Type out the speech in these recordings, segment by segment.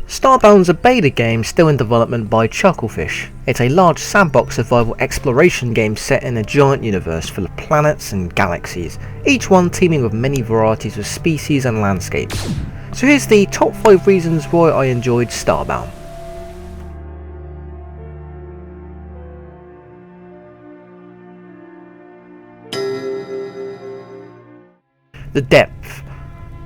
Starbound's a beta game still in development by Chucklefish. It's a large sandbox survival exploration game set in a giant universe full of planets and galaxies, each one teeming with many varieties of species and landscapes. So here's the top 5 reasons why I enjoyed Starbound. The depth.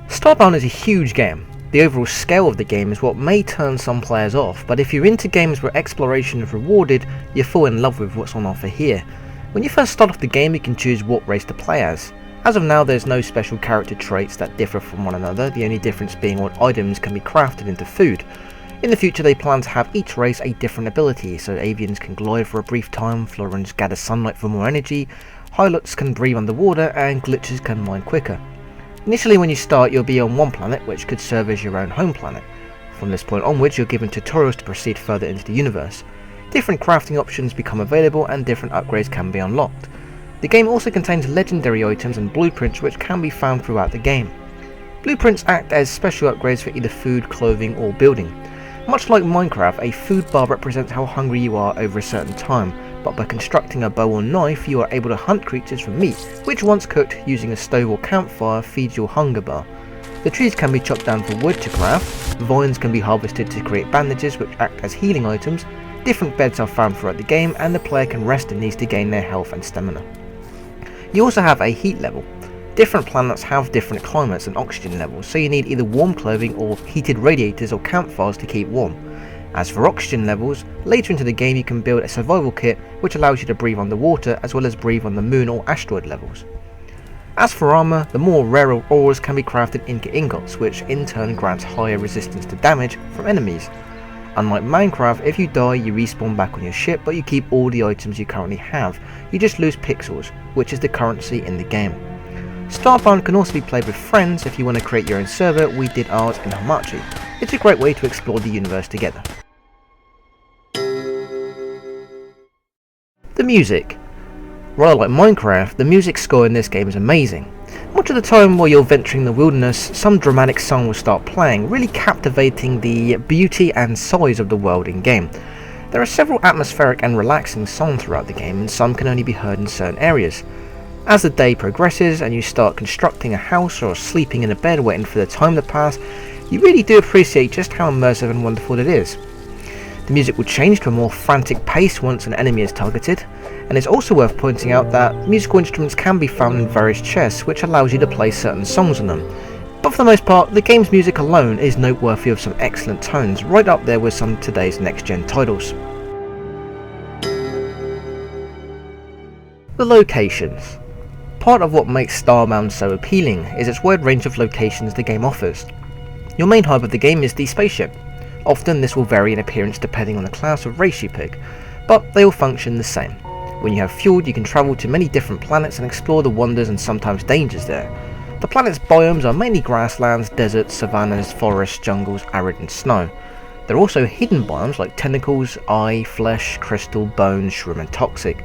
Starbound is a huge game. The overall scale of the game is what may turn some players off, but if you're into games where exploration is rewarded, you fall in love with what's on offer here. When you first start off the game, you can choose what race to play as. As of now, there's no special character traits that differ from one another, the only difference being what items can be crafted into food. In the future, they plan to have each race a different ability, so avians can glide for a brief time, Florins gather sunlight for more energy, Hylots can breathe underwater, and Glitches can mine quicker. Initially when you start, you'll be on one planet, which could serve as your own home planet. From this point onwards, you're given tutorials to proceed further into the universe. Different crafting options become available and different upgrades can be unlocked. The game also contains legendary items and blueprints which can be found throughout the game. Blueprints act as special upgrades for either food, clothing or building. Much like Minecraft, a food bar represents how hungry you are over a certain time, but by constructing a bow or knife you are able to hunt creatures for meat, which once cooked using a stove or campfire feeds your hunger bar. The trees can be chopped down for wood to craft, vines can be harvested to create bandages which act as healing items, different beds are found throughout the game and the player can rest in these to gain their health and stamina. You also have a heat level. Different planets have different climates and oxygen levels, so you need either warm clothing or heated radiators or campfires to keep warm. As for oxygen levels, later into the game you can build a survival kit which allows you to breathe underwater as well as breathe on the moon or asteroid levels. As for armour, the more rarer ores can be crafted into ingots, which in turn grants higher resistance to damage from enemies. Unlike Minecraft, if you die you respawn back on your ship but you keep all the items you currently have, you just lose pixels, which is the currency in the game. Starbound can also be played with friends. If you want to create your own server, we did ours in Hamachi. It's a great way to explore the universe together. The music. Rather like Minecraft, the music score in this game is amazing. Much of the time while you're venturing the wilderness, some dramatic song will start playing, really captivating the beauty and size of the world in game. There are several atmospheric and relaxing songs throughout the game, and some can only be heard in certain areas. As the day progresses and you start constructing a house or sleeping in a bed waiting for the time to pass, you really do appreciate just how immersive and wonderful it is. The music will change to a more frantic pace once an enemy is targeted, and it's also worth pointing out that musical instruments can be found in various chests which allows you to play certain songs on them. But for the most part, the game's music alone is noteworthy of some excellent tones, right up there with some of today's next-gen titles. The locations. Part of what makes Starbound so appealing is its wide range of locations the game offers. Your main hub of the game is the spaceship. Often this will vary in appearance depending on the class of race you pick, but they all function the same. When you have fuel, you can travel to many different planets and explore the wonders and sometimes dangers there. The planet's biomes are mainly grasslands, deserts, savannas, forests, jungles, arid and snow. There are also hidden biomes like tentacles, eye, flesh, crystal, bone, shroom and toxic.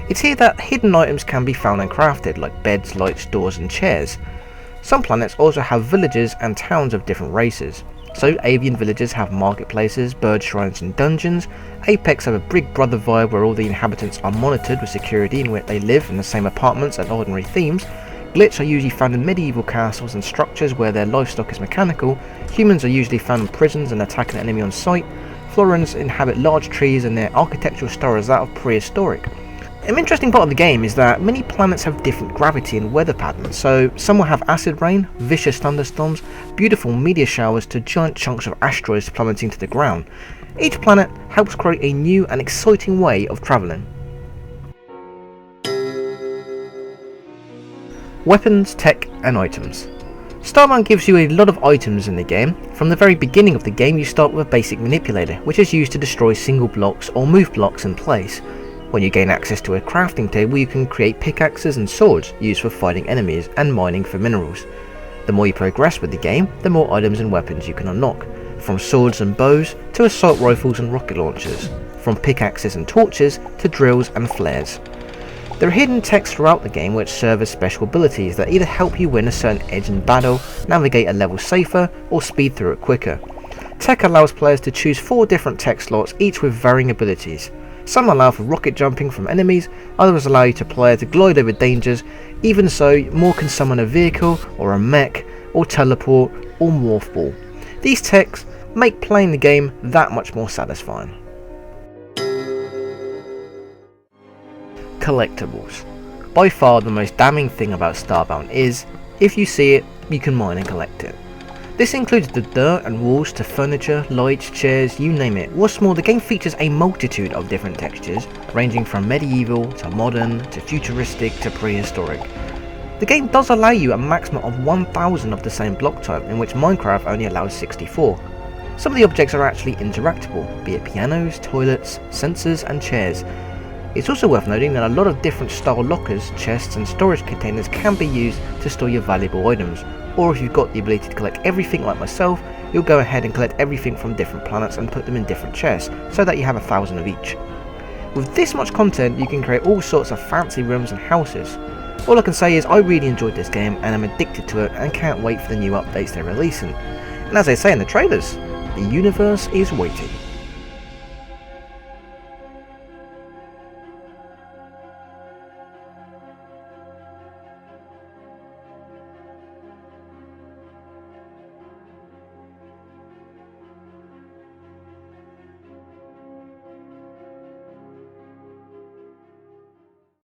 It's here that hidden items can be found and crafted, like beds, lights, doors and chairs. Some planets also have villages and towns of different races. So avian villages have marketplaces, bird shrines and dungeons. Apex have a Big Brother vibe where all the inhabitants are monitored with security and where they live in the same apartments and ordinary themes. Glitch are usually found in medieval castles and structures where their livestock is mechanical. Humans are usually found in prisons and attack an enemy on sight. Florins inhabit large trees and their architectural style is that of prehistoric. An interesting part of the game is that many planets have different gravity and weather patterns, so some will have acid rain, vicious thunderstorms, beautiful meteor showers to giant chunks of asteroids plummeting to the ground. Each planet helps create a new and exciting way of travelling. Weapons, tech and items. Starbound gives you a lot of items in the game. From the very beginning of the game you start with a basic manipulator, which is used to destroy single blocks or move blocks in place. When you gain access to a crafting table you can create pickaxes and swords used for fighting enemies and mining for minerals. The more you progress with the game, the more items and weapons you can unlock, from swords and bows to assault rifles and rocket launchers, from pickaxes and torches to drills and flares. There are hidden techs throughout the game which serve as special abilities that either help you win a certain edge in battle, navigate a level safer, or speed through it quicker. Tech allows players to choose 4 different tech slots, each with varying abilities. Some allow for rocket jumping from enemies, others allow you to play to glide over dangers. Even so, more can summon a vehicle or a mech or teleport or morph ball. These techs make playing the game that much more satisfying. Collectibles. By far the most damning thing about Starbound is, if you see it, you can mine and collect it. This includes the dirt and walls to furniture, lights, chairs, you name it. What's more, the game features a multitude of different textures, ranging from medieval to modern to futuristic to prehistoric. The game does allow you a maximum of 1000 of the same block type, in which Minecraft only allows 64. Some of the objects are actually interactable, be it pianos, toilets, sensors and chairs. It's also worth noting that a lot of different style lockers, chests and storage containers can be used to store your valuable items, or if you've got the ability to collect everything like myself, you'll go ahead and collect everything from different planets and put them in different chests, so that you have 1000 of each. With this much content, you can create all sorts of fancy rooms and houses. All I can say is I really enjoyed this game and I'm addicted to it and can't wait for the new updates they're releasing. And as they say in the trailers, the universe is waiting.